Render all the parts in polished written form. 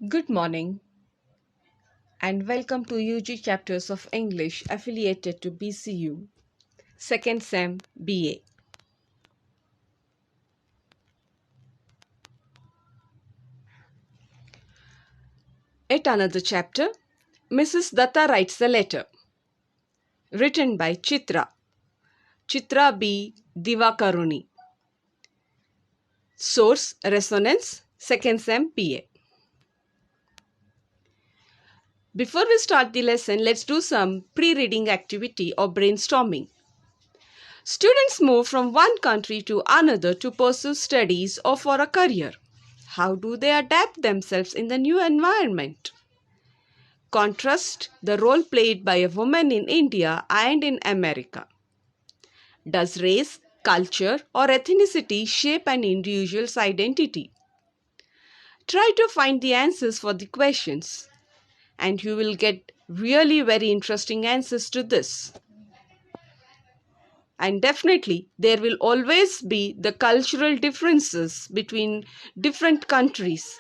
Good morning and welcome to UG Chapters of English affiliated to BCU, 2nd Sem BA. Yet another chapter, Mrs. Datta writes a letter. Written by Chitra B. Divakaruni. Source Resonance, 2nd Sem PA. Before we start the lesson, let's do some pre-reading activity or brainstorming. Students move from one country to another to pursue studies or for a career. How do they adapt themselves in the new environment? Contrast the role played by a woman in India and in America. Does race, culture, or ethnicity shape an individual's identity? Try to find the answers for the questions, and you will get really very interesting answers to this. And definitely, there will always be the cultural differences between different countries.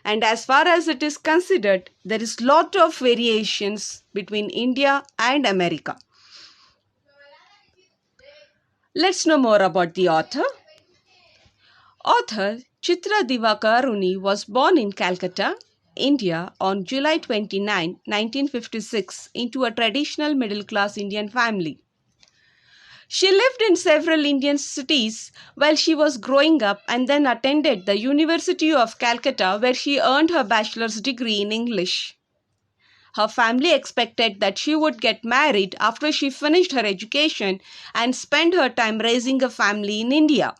And as far as it is considered, there is lot of variations between India and America. Let's know more about the author. Author Chitra Divakaruni was born in Calcutta, India on July 29, 1956 into a traditional middle-class Indian family. She lived in several Indian cities while she was growing up and then attended the University of Calcutta where she earned her bachelor's degree in English. Her family expected that she would get married after she finished her education and spend her time raising a family in India.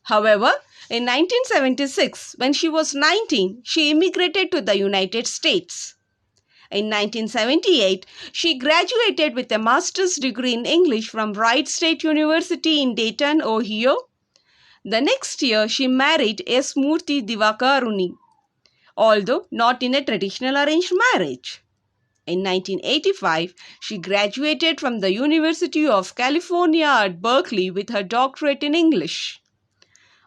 However, in 1976, when she was 19, she immigrated to the United States. In 1978, she graduated with a master's degree in English from Wright State University in Dayton, Ohio. The next year, she married S. Murthy Divakaruni, although not in a traditional arranged marriage. In 1985, she graduated from the University of California at Berkeley with her doctorate in English.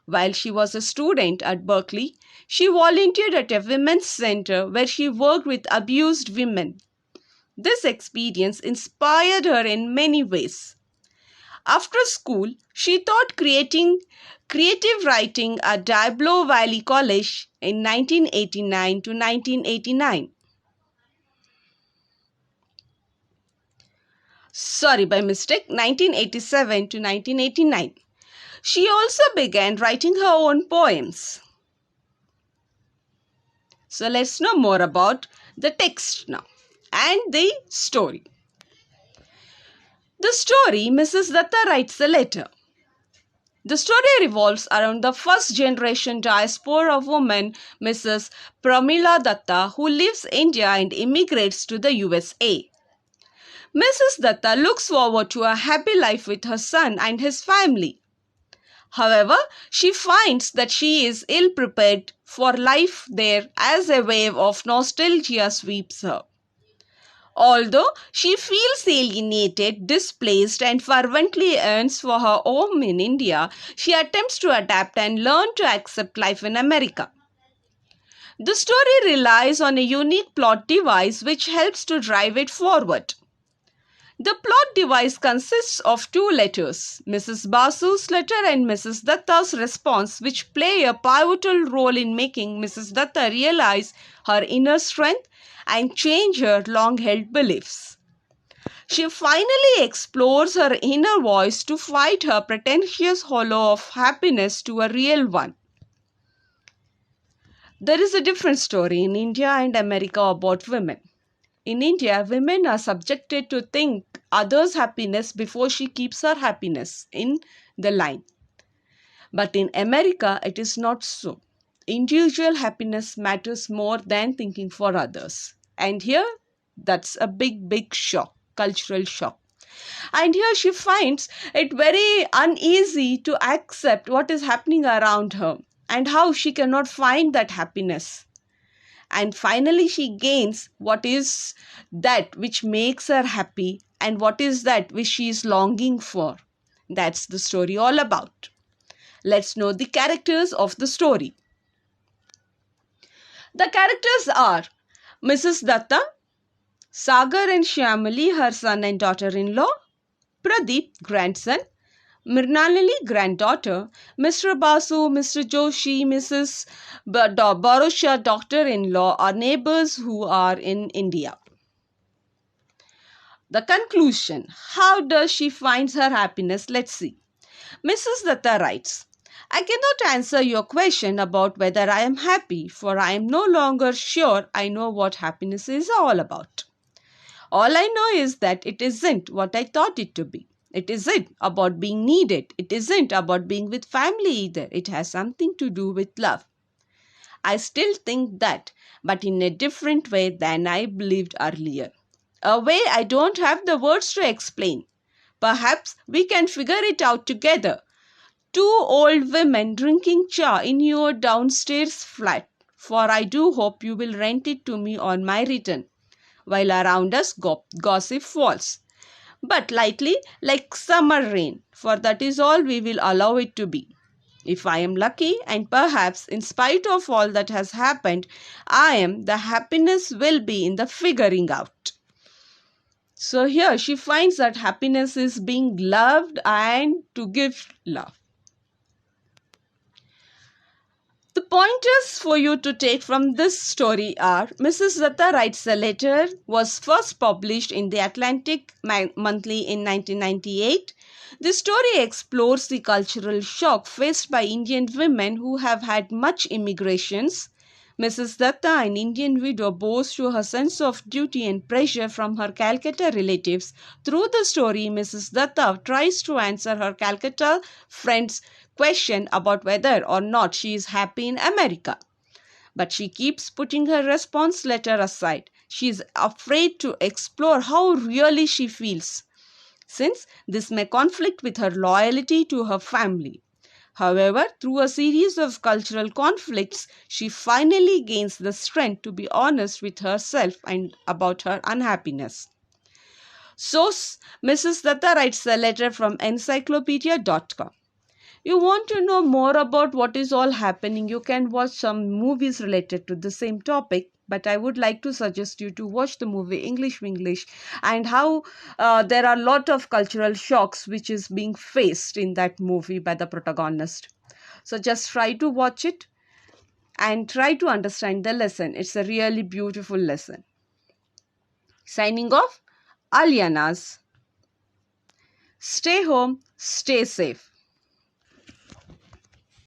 While she was a student at Berkeley, she volunteered at a women's center where she worked with abused women. This experience inspired her in many ways. After school, she taught creative writing at Diablo Valley College in 1989 to 1989. Sorry, by mistake, 1987 to 1989. She also began writing her own poems. So let's know more about the text now and the story. The story, Mrs. Datta writes a letter. The story revolves around the first generation diaspora woman, Mrs. Pramila Datta, who leaves India and immigrates to the USA. Mrs. Datta looks forward to a happy life with her son and his family. However, she finds that she is ill-prepared for life there as a wave of nostalgia sweeps her. Although she feels alienated, displaced, and fervently yearns for her home in India, she attempts to adapt and learn to accept life in America. The story relies on a unique plot device which helps to drive it forward. The plot device consists of two letters, Mrs. Basu's letter and Mrs. Datta's response, which play a pivotal role in making Mrs. Datta realize her inner strength and change her long-held beliefs. She finally explores her inner voice to fight her pretentious hollow of happiness to a real one. There is a different story in India and America about women. In India, women are subjected to think others' happiness before she keeps her happiness in the line. But in America, it is not so. Individual happiness matters more than thinking for others. And here, that's a big shock, cultural shock. And here she finds it very uneasy to accept what is happening around her and how she cannot find that happiness. And finally, she gains what is that which makes her happy and what is that which she is longing for. That's the story all about. Let's know the characters of the story. The characters are Mrs. Datta, Sagar and Shyamali, her son and daughter-in-law, Pradeep, grandson, Mrinalini, granddaughter, Mr. Basu, Mr. Joshi, Mrs. Barosha, daughter-in-law, are neighbors who are in India. The conclusion. How does she find her happiness? Let's see. Mrs. Datta writes, I cannot answer your question about whether I am happy, for I am no longer sure I know what happiness is all about. All I know is that it isn't what I thought it to be. It isn't about being needed. It isn't about being with family either. It has something to do with love. I still think that, but in a different way than I believed earlier. A way I don't have the words to explain. Perhaps we can figure it out together. Two old women drinking cha in your downstairs flat, for I do hope you will rent it to me on my return, while around us gossip falls. But lightly, like summer rain, for that is all we will allow it to be. If I am lucky, and perhaps in spite of all that has happened, the happiness will be in the figuring out. So here she finds that happiness is being loved and to give love. The pointers for you to take from this story are: Mrs. Datta Writes a Letter was first published in the Atlantic Monthly in 1998. The story explores the cultural shock faced by Indian women who have had much immigrations. Mrs. Datta, an Indian widow, boasts to her sense of duty and pressure from her Calcutta relatives. Through the story, Mrs. Datta tries to answer her Calcutta friends' question about whether or not she is happy in America. But she keeps putting her response letter aside. She is afraid to explore how really she feels, since this may conflict with her loyalty to her family. However, through a series of cultural conflicts, she finally gains the strength to be honest with herself and about her unhappiness. So, Mrs. Datta Writes a Letter from encyclopedia.com. You want to know more about what is all happening, you can watch some movies related to the same topic. But I would like to suggest you to watch the movie English Winglish, and how there are a lot of cultural shocks which is being faced in that movie by the protagonist. So just try to watch it and try to understand the lesson. It's a really beautiful lesson. Signing off, Alyanas. Stay home, stay safe.